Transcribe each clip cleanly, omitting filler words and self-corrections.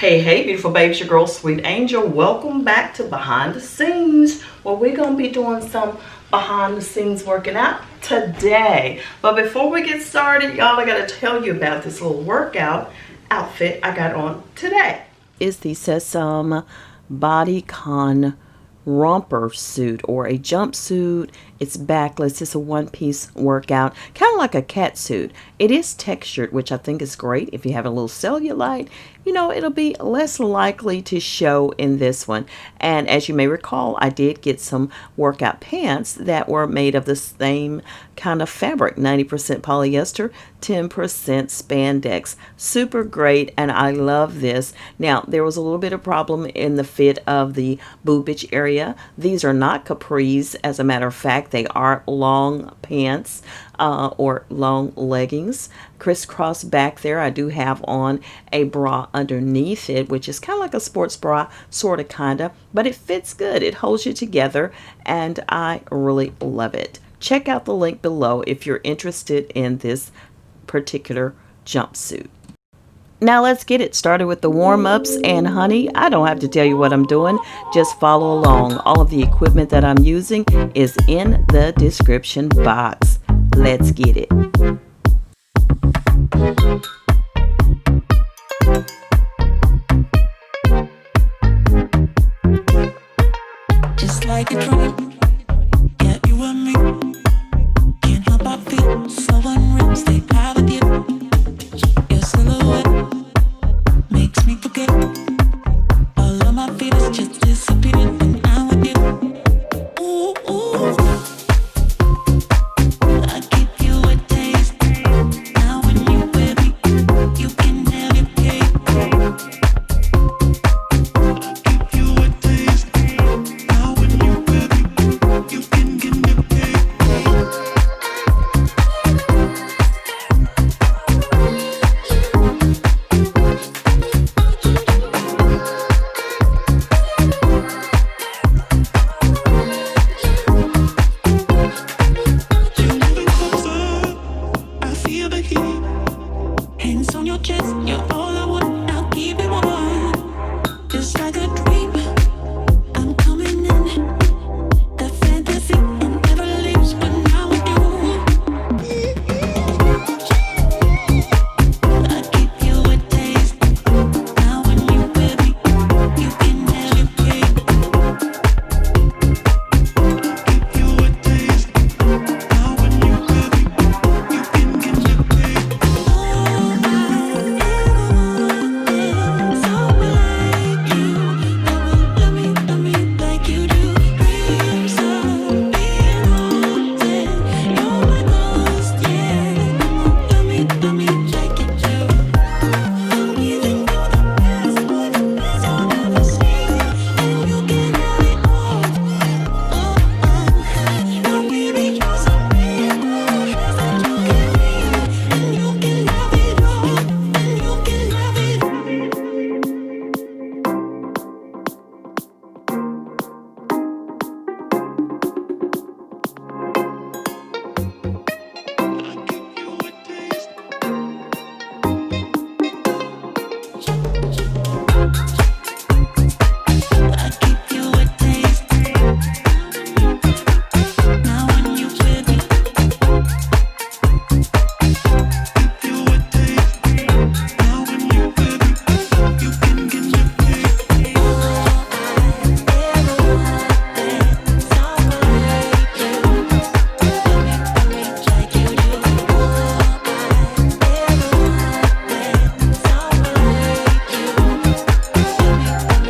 Hey, beautiful babes, your girl, Sweet Angel. Welcome back to Behind the Scenes, where we're going to be doing some behind the scenes working out today. But before we get started, y'all, I got to tell you about this little workout outfit I got on today. Is the Sesame Bodycon romper suit or a jumpsuit. It's backless. It's a one-piece workout, kind of like a cat suit. It is textured, which I think is great. If you have a little cellulite, it'll be less likely to show in this one. And as you may recall, I did get some workout pants that were made of the same kind of fabric, 90% polyester, 10% spandex. Super great, and I love this. Now, there was a little bit of problem in the fit of the boobage area. These are not capris. As a matter of fact, they are long pants or long leggings. Crisscross back there. I do have on a bra underneath it, which is kind of like a sports bra, sort of, kind of, but it fits good. It holds you together, and I really love it. Check out the link below if you're interested in this particular jumpsuit. Now let's get it started with the warm-ups, and honey, I don't have to tell you what I'm doing. Just follow along. All of the equipment that I'm using is in the description box. Let's get it. Just like a dream, yeah, you and me. Can't help but feel so unreal. Stay high with you. Your silhouette makes me forget all of my feelings just disappear when I'm with you. Ooh, ooh. I give you a taste. Now when you with me, you can have your cake. Give you a taste. Now when you with me, you can get your cake. You're moving closer, I feel the heat. Hands on your chest, you're all I want. I'll keep it warm, just like a dream. I'm coming in, the fantasy and never leaves when I'm with you. I give you a taste. Now when you with me, you can have your cake. Give you a taste. Now when you with me, you can get your cake. All I ever wanted, someone like you that will love me like you do. Dreams of being haunted, you're my ghost, yeah. Love me like you do. I'm giving you the best, boy, the best I've ever seen, and you can have it all. You're really yours, I'm being all that you can be, and you can have it all, and you can have it all. I give you a taste. Now when you with me, give you a taste. Now when you with me, you can get your cake. All I ever wanted, someone like you. Love me like you do. All I ever wanted, someone like you. Love me like you do. Love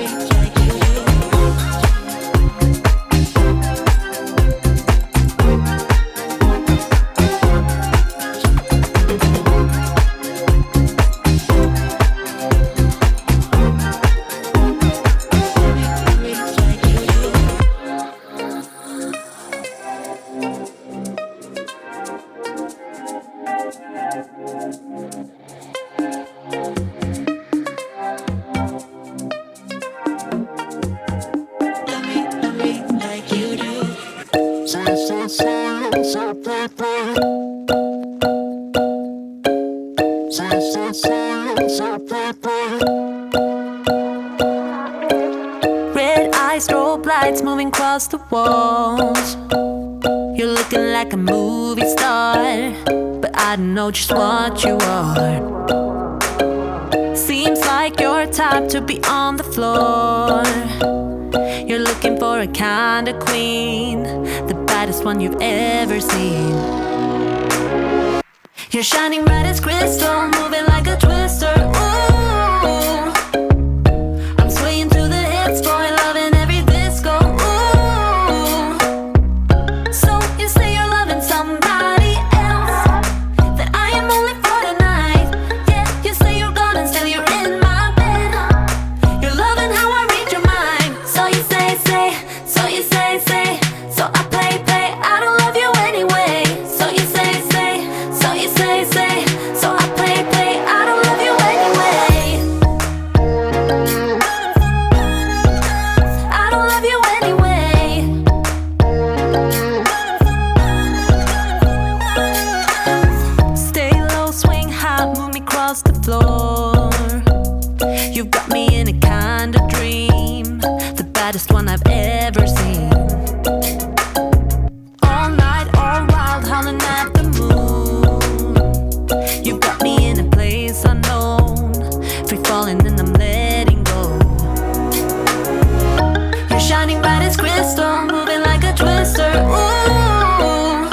me like you do. So purple. So purple. lights moving across the walls. You're looking like a movie star, but I don't know just what you are. Seems like you're type to be on the floor. You're looking for a kind of queen, the baddest one you've ever seen. You're shining bright as crystal, moving like a twister. Ooh, I'm swaying through the hits, boy, loving every disco. Ooh, so you say you're loving somebody else, that I am only for tonight. Yeah, you say you're gone and still you're in my bed. You're loving how I read your mind. So you say, so you say, so I play, I don't love you anyway. So you say, so you say, so I play, I don't love you anyway. I don't love you anyway. Stay low, swing high, move me across the floor. You've got me in a kind of dream, the baddest one I've ever seen. All night, all wild, howling at the moon. You've got me in a place unknown, free falling and I'm letting go. You're shining bright as crystal, moving like a twister. Ooh,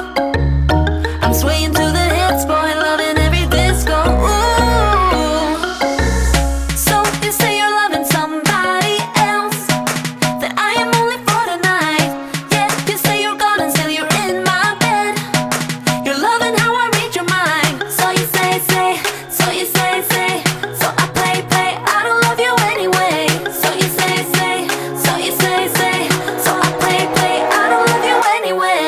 I'm swaying to the hits, boy, loving every disco. Ooh, so you say you're loving somebody else, that I am only for tonight. Yeah, you say you're gone and still you're in my bed. You're loving how I read your mind. So you say, so you say, so I play, I don't love you anyway. So you say, so you say, so I play, I don't love you anyway.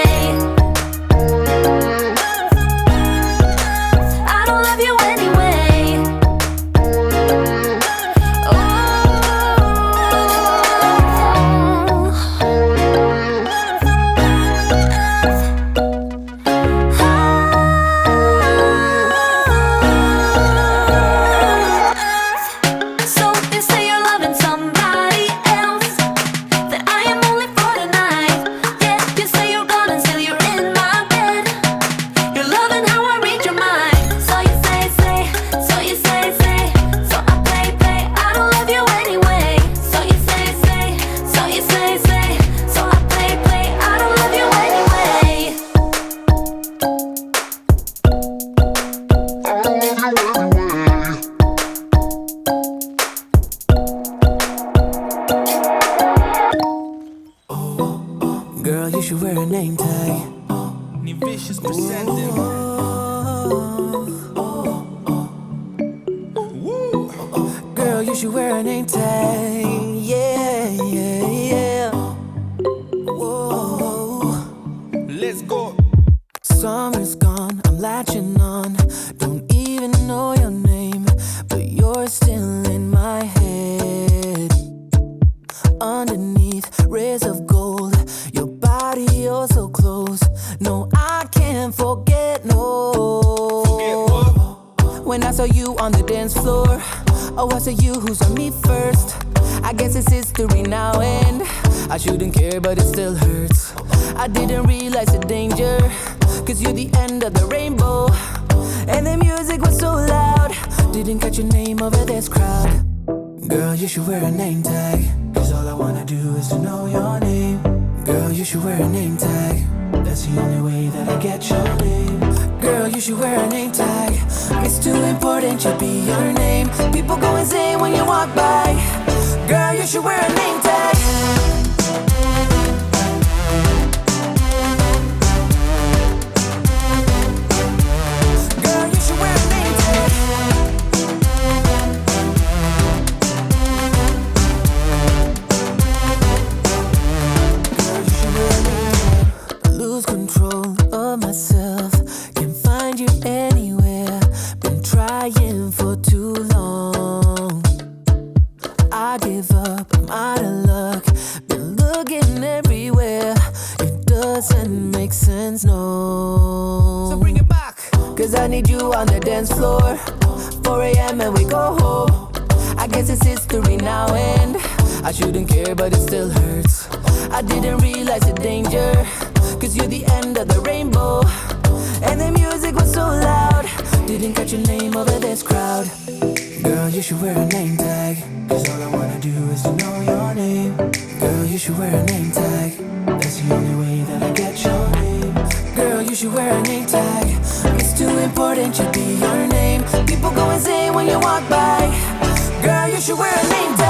I don't love you anyway. So you say you're loving somebody else, that I am only for tonight. Yeah, you say you're gone and still you're in my bed. You're loving how I read your mind. So you say, so you say, so I play, I don't love you anyway. So you say, so you say, so I play, I don't love you anyway. Girl, you should wear a name tag. Vicious presenting. Girl, you should wear a name tag. Yeah. Whoa. Let's go. Summer's gone, I'm latching on. Don't even know your name, but you're still in my head. Underneath rays of gold, your body oh so close. No, I can't forget, no. Forget what? When I saw you on the dance floor, oh, I saw you who saw me first. I guess it's history now, and I shouldn't care, but it still hurts. I didn't realize the danger, cause you're the end of the rainbow. And the music was so loud, didn't catch your name over this crowd. Girl, you should wear a name tag, cause all I wanna do is to know your name. Girl, you should wear a name tag, that's the only way that I get your name. Girl, you should wear a name tag, it's too important to be your name. People go insane when you walk by. Girl, you should wear a name tag. Girl, you should wear a name tag. Girl, you should wear a name tag. Lose control of myself, can't find you anywhere. Been trying for too long. I give up, I'm out of luck. Been looking everywhere, it doesn't make sense, no. So bring it back, cause I need you on the dance floor. 4 a.m. and we go home. I guess it's history now, and I shouldn't care, but it still hurts. I I didn't realize the danger, cause you're the end of the rainbow. And the music was so loud, didn't catch your name over this crowd. Girl, you should wear a name tag, cause all I wanna do is to know your name. Girl, you should wear a name tag, that's the only way that I get your name. Girl, you should wear a name tag, it's too important to be your name. People go insane when you walk by. Girl, you should wear a name tag.